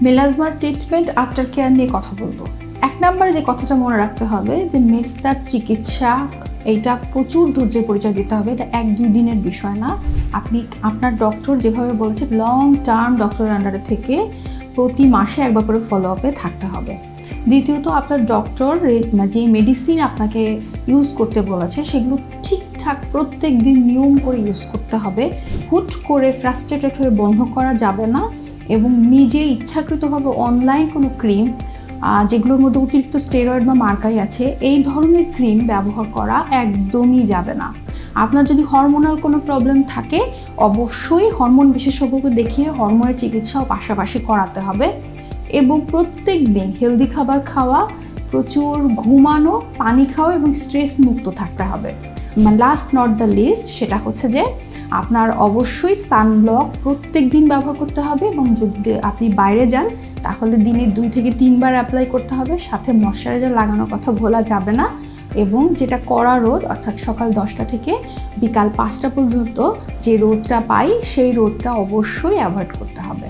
Melasma treatment after care নিয়ে কথা বলবো। এক নম্বরে যে কথাটা মনে রাখতে হবে যে মেস্তার চিকিৎসা এইটা প্রচুর ধৈর্যের পরিচয় দিতে হবে। এটা 1-2 দিনের বিষয় না। আপনি আপনার ডক্টর যেভাবে বলেছে লং টার্ম ডক্টরের আন্ডারে থেকে প্রতি মাসে একবার করে ফলো আপে থাকতে হবে। দ্বিতীয়ত আপনার ডক্টর যে মেডিসিন আপনাকে ইউজ করতে বলেছে সেগুলো ঠিকঠাক প্রত্যেক দিন নিয়ম করে ইউজ করতে হবে। হুট করে ফ্রাস্ট্রেটেড হয়ে বন্ধ করা যাবে না এবং নিজে ইচ্ছাকৃতভাবে অনলাইন কোনো ক্রিম যেগুলোর মধ্যে অতিরিক্ত স্টেরয়েড বা মার্কারি আছে এই ধরনের ক্রিম ব্যবহার করা একদমই যাবে না। আপনার যদি হরমোনাল কোনো প্রবলেম থাকে অবশ্যই হরমোন বিশেষজ্ঞকে দেখিয়ে হরমোনের চিকিৎসাও পাশাপাশি করাতে হবে এবং প্রত্যেক দিন হেলদি খাবার খাওয়া, প্রচুর ঘুমানো, পানি খাওয়া এবং স্ট্রেস মুক্ত থাকতে হবে। লাস্ট নট দ্য লিস্ট সেটা হচ্ছে যে আপনার অবশ্যই সানব্লক প্রত্যেক দিন ব্যবহার করতে হবে এবং যদি আপনি বাইরে যান তাহলে দিনে 2 থেকে 3 বার অ্যাপ্লাই করতে হবে। সাথে ময়শ্চারাইজার লাগানোর কথা ভোলা যাবে না এবং যেটা কড়া রোদ অর্থাৎ সকাল 10টা থেকে বিকাল 5টা পর্যন্ত যে রোদটা পাই সেই রোদটা অবশ্যই অ্যাভয়েড করতে হবে।